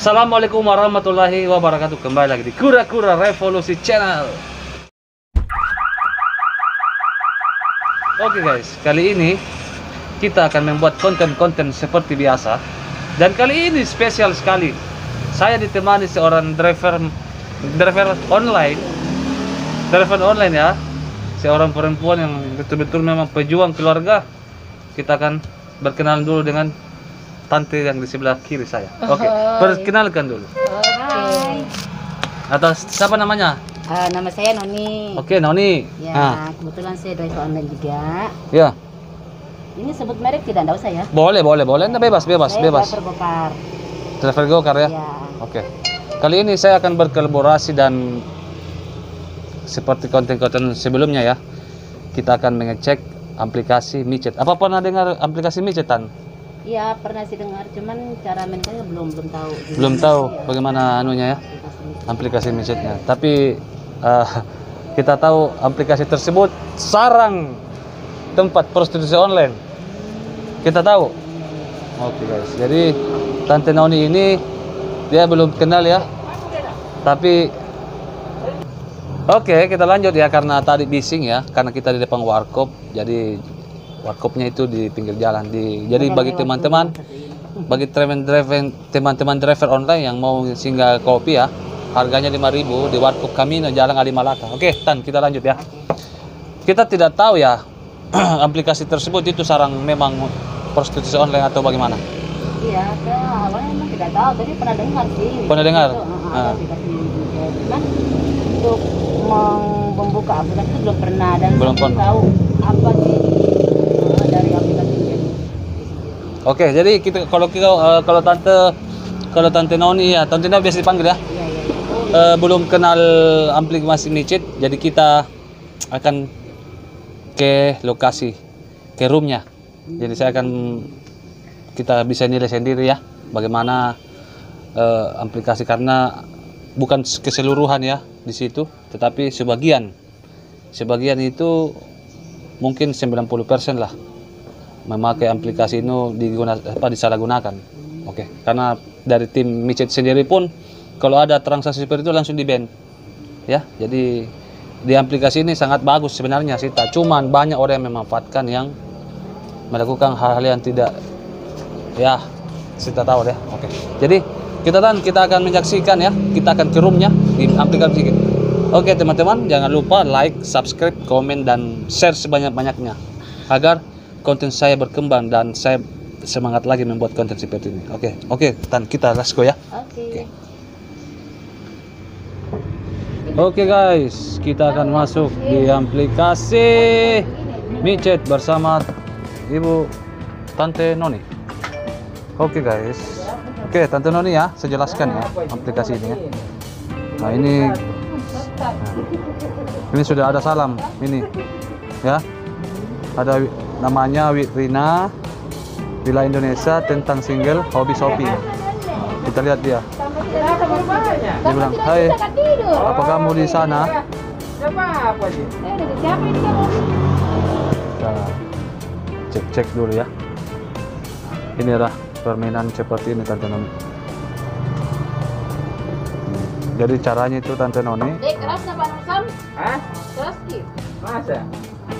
Assalamualaikum warahmatullahi wabarakatuh. Kembali lagi di Kura-Kura Revolusi Channel. Oke guys, kali ini kita akan membuat konten-konten seperti biasa. Dan kali ini spesial sekali. Saya ditemani seorang driver online. Driver online ya. Seorang perempuan yang betul-betul memang pejuang keluarga. Kita akan berkenalan dulu dengan tante yang di sebelah kiri saya. Oke, perkenalkan dulu. Hai. Atas siapa namanya? Nama saya Noni. Oke, Noni. Ya, kebetulan saya driver online juga. Ya. Ini sebut merek tidak usah ya? Boleh. Anda bebas. Saya driver Gokar. Driver Gokar ya? Ya. Oke. Kali ini saya akan berkolaborasi dan seperti konten-konten sebelumnya ya. Kita akan mengecek aplikasi micet. Apa pernah dengar aplikasi micetan? Iya, pernah sih dengar, cuman cara mainnya belum tahu. Belum tahu bagaimana anunya ya, aplikasi micetnya. Tapi kita tahu aplikasi tersebut sarang tempat prostitusi online. Kita tahu. Oke guys, jadi Tante Noni ini dia belum kenal ya. Tapi oke, kita lanjut ya karena tadi bising ya, karena kita di depan warkop. Jadi warkopnya itu di pinggir jalan. Jadi bagi teman-teman, bagi teman-teman driver online yang mau singgah kopi ya, harganya 5.000 di warkop kami di Jalan Ali Malaka. Oke, Tan, kita lanjut ya. Kita tidak tahu ya aplikasi tersebut itu sarang memang prostitusi online atau bagaimana? Iya, saya awalnya memang tidak tahu, tapi pernah dengar sih. Pernah dengar? Ada aplikasi cuman untuk membuka aplikasi itu belum pernah dan belum saya pernah tahu apa sih dari aplikasi ini. Oke, jadi kita kalau tante Noni ya, tante Noni biasa dipanggil ya. Iya. Belum kenal aplikasi micet, jadi kita akan ke lokasi, ke roomnya. Jadi kita bisa nilai sendiri ya, bagaimana aplikasi, karena bukan keseluruhan ya di situ, tetapi sebagian itu mungkin 90% lah memakai aplikasi ini disalahgunakan. Oke, karena dari tim micet sendiri pun kalau ada transaksi seperti itu langsung di-ban ya. Jadi di aplikasi ini sangat bagus sebenarnya sih, tak cuman banyak orang yang memanfaatkan, yang melakukan hal-hal yang tidak ya, kita tahu deh. Oke, jadi kita akan menyaksikan ya, kita akan ke roomnya di aplikasi. Oke teman-teman, jangan lupa like, subscribe, komen, dan share sebanyak-banyaknya agar konten saya berkembang dan saya semangat lagi membuat konten seperti ini. Oke, Tan, kita let's go ya. Oke guys, kita akan masuk di aplikasi micet bersama Ibu Tante Noni. Oke guys. Oke, Tante Noni ya, saya jelaskan ya aplikasi ini ya. Nah, ini sudah ada salam ini ya. Ada namanya Witrina Villa Indonesia tentang single hobi shopping. Kita lihat dia. Dia bilang, "Hai, apa kamu di sana?" Kita cek dulu ya. Inilah permainan seperti ini Tante Noni. Jadi caranya itu Tante Noni. Masa?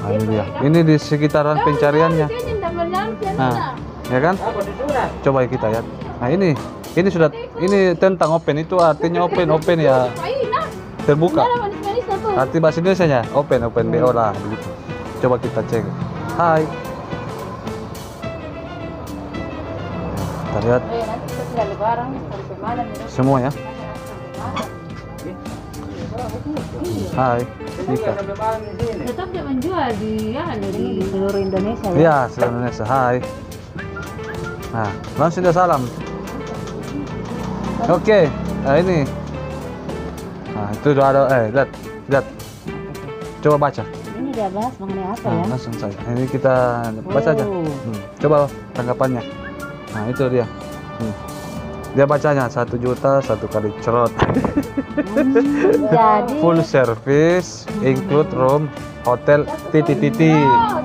Nah, ini dia. Ini di sekitaran pencariannya. Nah, ya kan? Coba kita lihat. Nah, ini sudah, ini tentang open, itu artinya open ya, terbuka. Arti bahasa Indonesianya open BO lah begitu. Coba kita cek. Hai. Kita lihat semua ya. Hai, Nika. Tetap dia menjual di seluruh Indonesia ya? Iya, seluruh Indonesia. Hai. Nah, langsung dia salam. Oke, nah ini. Nah, itu udah ada, lihat. Coba baca. Ini dia bahas mengenai apa ya? Langsung saja. Ini kita baca aja. Coba tanggapannya. Nah, itu dia. Dia bacanya 1 juta 1 kali cerot. Jadi Full service, include room, hotel, jadi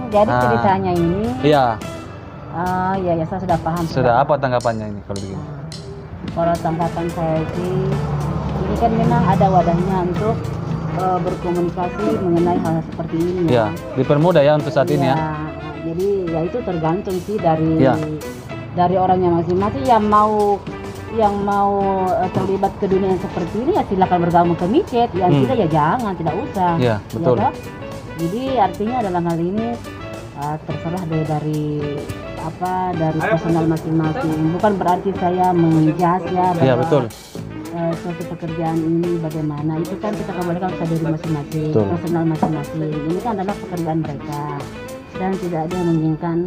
ceritanya ini. Iya. Iya, saya sudah paham. Sudah apa tanggapannya ini kalau begini? Kalau tanggapan saya sih, ini kan memang ada wadahnya untuk berkomunikasi mengenai hal seperti ini. Ya, dipermudah ya untuk saat ini ya. Jadi ya itu tergantung sih dari Ya. dari orangnya masing-masing yang mau terlibat ke dunia yang seperti ini ya silakan bergabung ke micet. Yang tidak ya jangan, tidak usah. Ya, betul. toh? Jadi artinya dalam hal ini terserah dari personal masing-masing. Bukan berarti saya menjudge ya bahwa Iya, betul. suatu pekerjaan ini bagaimana, itu kan kita kembalikan ke diri masing-masing, Betul. personal masing-masing. Ini kan adalah pekerjaan mereka dan tidak ada yang menginginkan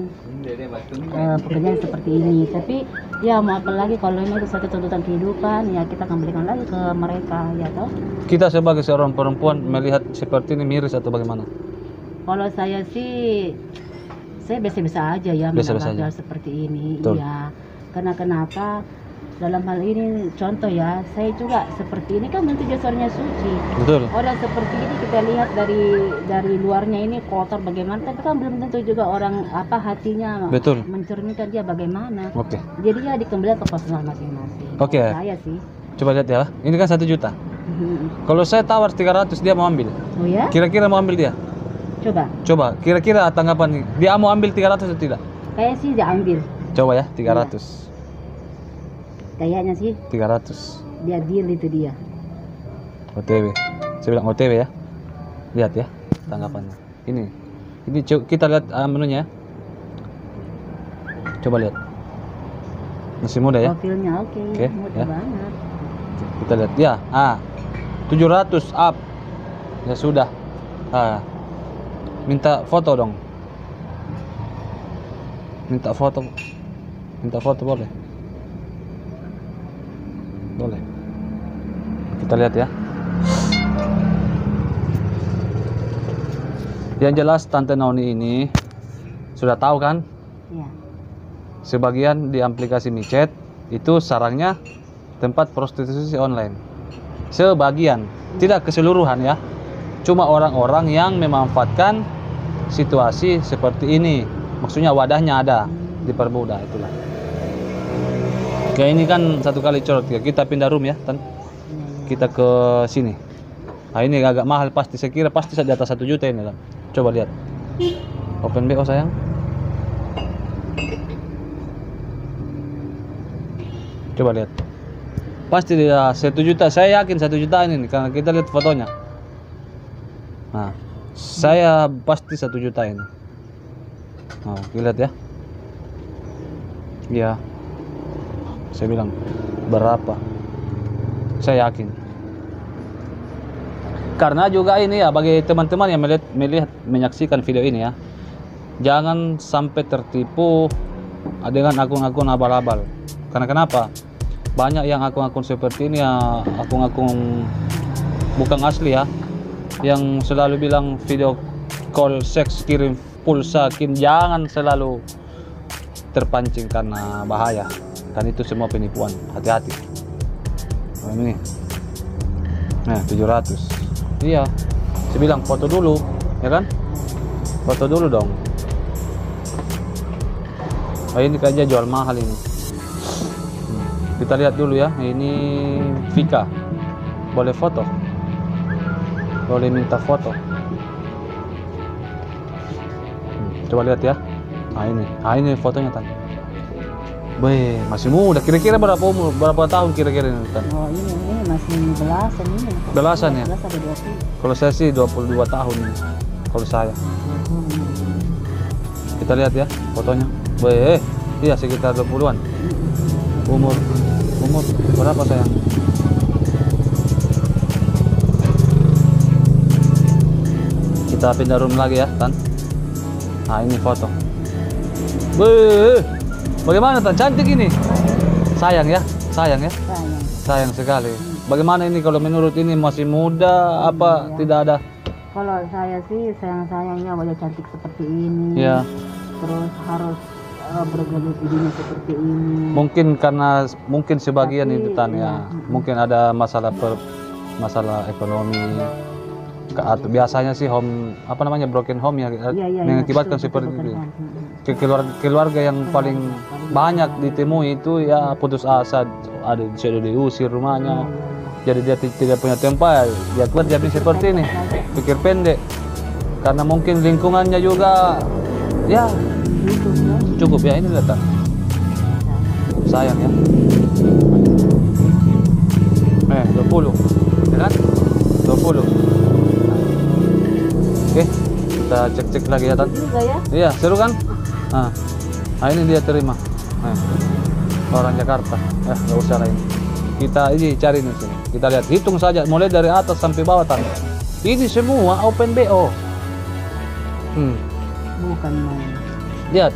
pekerjaan seperti ini. Tapi ya mau apa lagi, kalau ini suatu tuntutan kehidupan ya kita kembalikan lagi ke mereka ya toh. Kita sebagai seorang perempuan melihat seperti ini miris atau bagaimana? Kalau saya sih, saya biasa-biasa aja ya Biasa-biasa menanggapi aja. hal seperti ini. Betul. Iya. Karena kenapa? Dalam hal ini contoh ya, saya juga seperti ini kan bentuk jasarnya suci. Betul. Orang seperti ini kita lihat dari luarnya ini kotor bagaimana, tapi kan belum tentu juga orang hatinya Betul. mencerminkan dia bagaimana. Oke. Jadi ya dikembalikan ke personal masing-masing. Oke. Saya sih. Coba lihat ya. Ini kan 1 juta. Kalau saya tawar 300 dia mau ambil. Oh ya? Kira-kira mau ambil dia? Coba. Kira-kira tanggapan dia mau ambil 300 atau tidak? Kayaknya sih dia ambil. Coba ya, 300. Kayaknya sih 300. dia deal itu dia. OTW. Saya bilang OTW ya. Lihat ya tanggapannya. Ini kita lihat menunya. Coba lihat. Masih muda ya. Profilnya oke, Oke, mudah ya. banget. Kita lihat ya. 700 up. Ya sudah. Minta foto dong. Minta foto boleh? Boleh. Kita lihat ya. Yang jelas Tante Nauni ini sudah tahu kan? Iya. Sebagian di aplikasi micet itu sarangnya tempat prostitusi online. Sebagian, tidak keseluruhan ya. Cuma orang-orang yang memanfaatkan situasi seperti ini. Maksudnya wadahnya ada, dipermudah itulah. Kayak ini kan 1 kali corot ya. Kita pindah room ya, Tan. Kita ke sini. Nah, ini agak mahal pasti, saya kira pasti di atas 1 juta ini kan. Coba lihat. Open BO sayang. Coba lihat. Pasti dia 1 juta, saya yakin 1 juta ini karena kita lihat fotonya. Nah, saya pasti 1 juta ini. Nah, lihat ya. Iya. Saya bilang berapa? Saya yakin. Karena juga ini ya bagi teman-teman yang menyaksikan video ini ya, jangan sampai tertipu dengan akun-akun abal-abal. Karena kenapa? Banyak yang akun-akun seperti ini ya, akun-akun bukan asli ya, yang selalu bilang video call seks, kirim pulsa, jangan selalu terpancing karena bahaya. Dan itu semua penipuan, hati-hati. Nah, ini nah 700. Iya, saya bilang foto dulu ya kan, foto dulu dong. Oh, ini kayaknya jual mahal ini. Kita lihat dulu ya, ini Vika, boleh foto, boleh minta foto. Coba lihat ya. Nah ini fotonya Tan. Weh, masih muda. Kira-kira berapa umur? Berapa tahun kira-kira ini, Tan? Oh ini masih belasan ini. Belasan ya? Belasan ada 20. Kalau saya sih 22 tahun ini. Kalau saya. Kita lihat ya fotonya. Weh, iya sekitar 20-an. Umur berapa sayang? Kita pindah room lagi ya, Tan. Nah, ini foto. Weh, bagaimana Tan? Cantik ini. Sayang ya. Sayang sekali. Bagaimana ini kalau menurut ini masih muda apa tidak ada? Kalau saya sih sayang-sayangnya wajah cantik seperti ini. Ya. Terus harus bergelut hidupnya seperti ini. Mungkin sebagian Tapi, itu Tan ya. Mungkin ada masalah ekonomi. Atau biasanya sih broken home ya, mengakibatkan seperti itu. Keluarga yang paling banyak ditemui itu ya putus asa, ada sudah diusir rumahnya. Jadi dia tidak punya tempat, dia kerja seperti ini, pikir pendek. Karena mungkin lingkungannya juga, ya cukup ya, ini datang. Sayang ya. 20, ya kan? 20. Oke, kita cek-cek lagi ya, Tan. Iya, seru kan? Nah, ini dia terima. Orang Jakarta, nggak usah lah ini. Kita ini cari di sini. Kita lihat, hitung saja, mulai dari atas sampai bawah, Tan. Ini semua open BO. Bukan main. Lihat.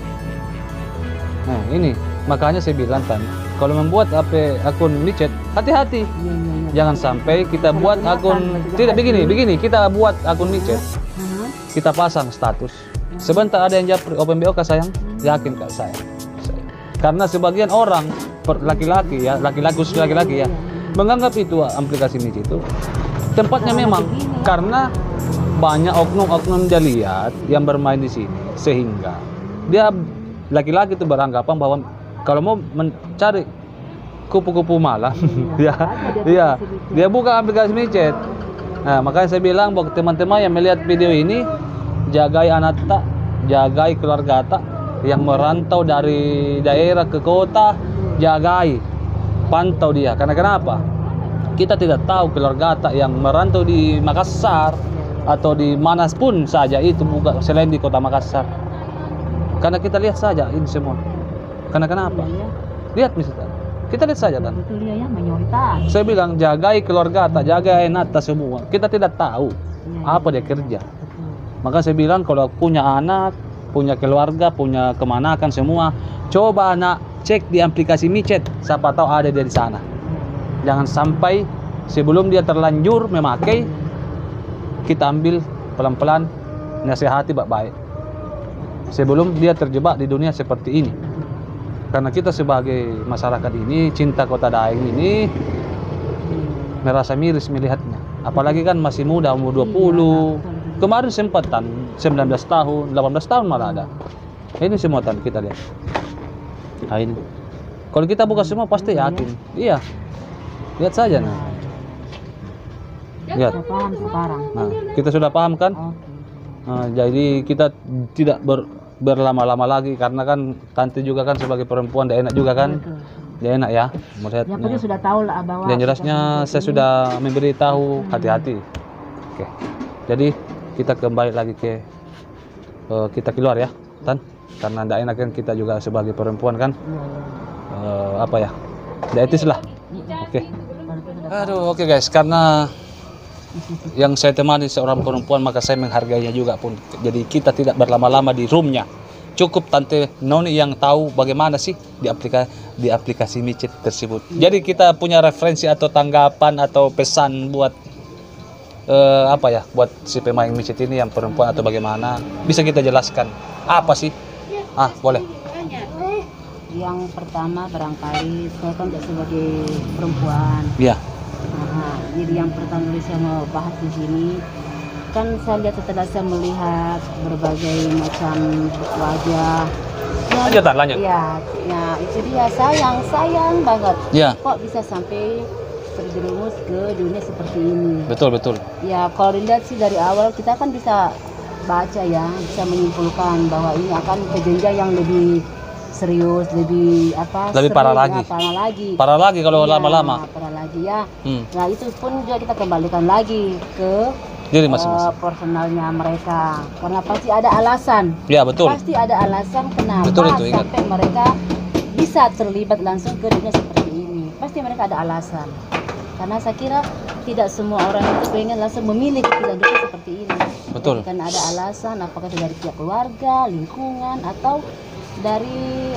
Nah, ini makanya saya bilang, Tan, kalau membuat akun micet, hati-hati. Jangan sampai kita buat akun tidak begini, kita buat akun micet. Kita pasang status. Sebentar ada yang japri open BO Kak sayang, yakin Kak sayang. Karena sebagian orang laki-laki ya, laki-laki ya, menganggap itu aplikasi micet itu tempatnya memang karena banyak oknum-oknum jaliat yang bermain di sini, sehingga dia laki-laki itu beranggapan bahwa kalau mau mencari kupu-kupu malam, dia buka aplikasi micet. Nah, makanya saya bilang buat teman-teman yang melihat video ini, jagai anak tak, jagai keluarga tak yang merantau dari daerah ke kota, jagai, pantau dia. Karena kenapa? Kita tidak tahu keluarga tak yang merantau di Makassar atau di mana pun saja itu, bukan selain di kota Makassar. Karena kita lihat saja ini semua. Karena kenapa? Lihat misalnya, kita lihat saja kan. Betul ya, mayoritas. Saya bilang jagai keluarga tak, jagai anak tak semua. Kita tidak tahu apa dia kerja. Maka saya bilang kalau punya anak, punya keluarga, punya kemanakan semua, coba anak cek di aplikasi micet, siapa tahu ada dia di sana. Jangan sampai sebelum dia terlanjur memakai, kita ambil pelan-pelan, nasihati baik-baik. Sebelum dia terjebak di dunia seperti ini. Karena kita sebagai masyarakat ini, cinta Kota Daeng ini, merasa miris melihatnya. Apalagi kan masih muda, umur 20. Kemarin sempatan 19 tahun, 18 tahun malah ada. Ini semua Tan kita lihat. Nah ini. Kalau kita buka semua pasti yakin. Iya. Lihat saja nah. Lihat. Paham sekarang. Nah, kita sudah paham kan? Nah, jadi kita tidak berlama-lama lagi karena kan tante juga kan sebagai perempuan dia enak juga kan. Dia enak ya melihatnya. Ya, sudah tahu lah bahwa yang jelasnya saya sudah memberitahu hati-hati. Oke. Jadi kita kembali lagi ke kita keluar ya, Tan. Karena tidak enak kan kita juga sebagai perempuan kan. Apa ya? Tidak etis lah. Oke. Aduh, oke guys, karena yang saya temani seorang perempuan maka saya menghargainya juga pun. Jadi kita tidak berlama-lama di roomnya. Cukup Tante Noni yang tahu bagaimana sih di aplikasi micet tersebut. Jadi kita punya referensi atau tanggapan atau pesan buat apa ya, buat si pemain micet ini yang perempuan atau bagaimana, bisa kita jelaskan apa sih? Boleh. Yang pertama barangkali saya kan sebagai perempuan. Iya. Jadi yang pertama saya mau bahas di sini kan saya lihat setelah saya melihat berbagai macam wajah. Lanjut. Ya itu dia sayang banget. Ya. Kok bisa sampai terjerumus ke dunia seperti ini? Betul. Ya kalau dilihat sih dari awal kita kan bisa baca ya, bisa menyimpulkan bahwa ini akan ke jenjang yang lebih serius, lebih parah lagi kalau lama-lama. Parah lagi ya. Nah itu pun juga kita kembalikan lagi ke diri masing-masing. Personalnya mereka, karena pasti ada alasan. Ya betul. Pasti ada alasan kenapa sampai mereka bisa terlibat langsung ke dunia seperti ini. Pasti mereka ada alasan. Karena saya kira tidak semua orang itu pengen langsung memilih kehidupan seperti ini. Betul. Jadi, karena ada alasan, apakah dari pihak keluarga, lingkungan, atau dari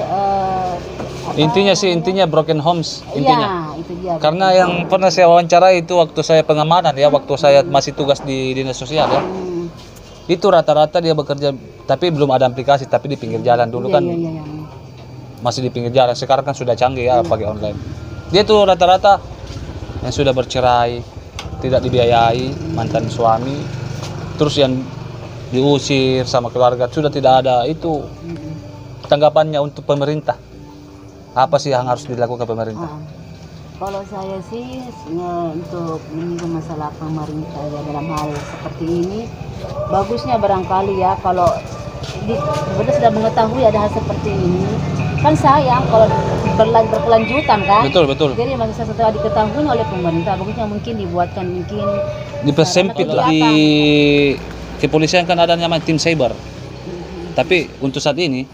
intinya broken homes intinya. Iya, itu dia. Karena yang pernah saya wawancara itu waktu saya pengamanan ya, waktu saya masih tugas di dinas sosial ya. Itu rata-rata dia bekerja tapi belum ada aplikasi, tapi di pinggir jalan dulu kan. Masih di pinggir jalan. Sekarang kan sudah canggih ya pakai online. Dia tuh rata-rata yang sudah bercerai, tidak dibiayai, mantan suami, terus yang diusir sama keluarga, sudah tidak ada itu. Tanggapannya untuk pemerintah, apa sih yang harus dilakukan pemerintah? Kalau saya sih untuk menyinggung masalah pemerintah ya dalam hal seperti ini, bagusnya barangkali ya kalau sebenarnya sudah mengetahui ada hal seperti ini, kan sayang kalau berkelanjutan kan. Betul, betul. Jadi maksudnya setelah diketahui oleh pemerintah, bagusnya mungkin dibuatkan mungkin Dipersempit lah. Di kepolisian kan ada namanya tim cyber. Tapi untuk saat ini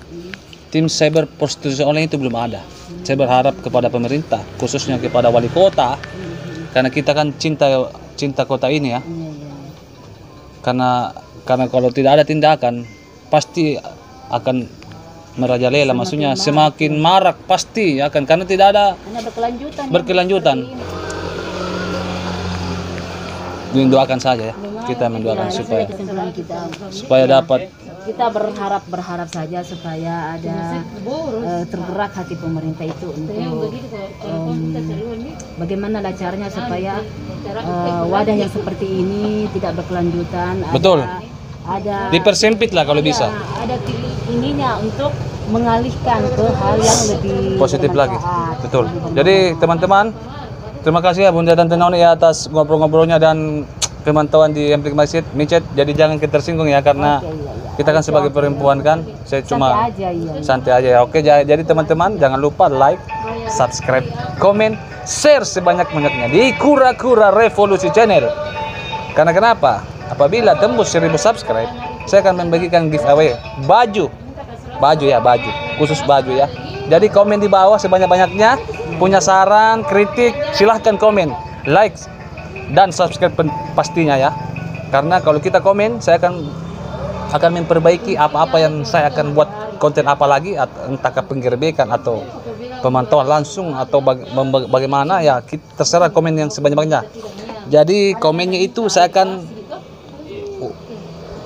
tim cyber prostitusi online itu belum ada. Saya berharap kepada pemerintah, khususnya kepada wali kota, karena kita kan cinta kota ini ya. Karena kalau tidak ada tindakan, pasti akan merajalela. Maksudnya semakin marak pasti akan, karena tidak ada berkelanjutan. Mendoakan saja ya, kita mendoakan supaya dapat. Kita berharap saja supaya ada tergerak hati pemerintah itu untuk bagaimana caranya supaya wadah yang seperti ini tidak berkelanjutan. Betul. Ada dipersempit lah kalau bisa. Ada ininya untuk mengalihkan ke hal yang lebih positif lagi. Betul. Jadi teman-teman, terima kasih ya Bunda Tante Noni ya atas ngobrol-ngobrolnya dan pemantauan di Amplik Masjid Micet. Jadi jangan kita tersinggung ya, karena kita kan sebagai perempuan kan, saya cuma santai aja ya. Oke, jadi teman-teman jangan lupa like, subscribe, komen, share sebanyak-banyaknya di Kura-Kura Revolusi Channel. Karena kenapa? Apabila tembus 1000 subscribe, saya akan membagikan giveaway baju, khusus baju ya. Jadi komen di bawah sebanyak-banyaknya, punya saran, kritik, silahkan komen, like dan subscribe pastinya ya. Karena kalau kita komen, saya akan memperbaiki apa-apa yang saya akan buat konten apa lagi, entah ke penggerbekan atau pemantauan langsung atau bagaimana ya, terserah komen yang sebanyak-banyaknya. Jadi komennya itu saya akan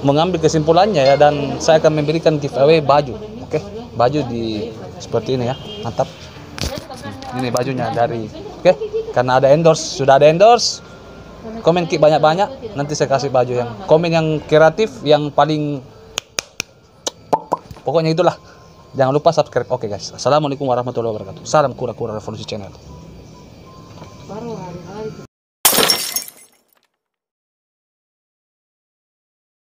mengambil kesimpulannya ya, dan saya akan memberikan giveaway baju. Oke, baju di seperti ini ya, mantap. Ini bajunya dari karena ada endorse, sudah ada endorse. Komen banyak-banyak, nanti saya kasih baju yang komen yang kreatif, yang paling pokoknya itulah. Jangan lupa subscribe. Oke guys, assalamualaikum warahmatullahi wabarakatuh. Salam Kura-Kura Revolusi Channel.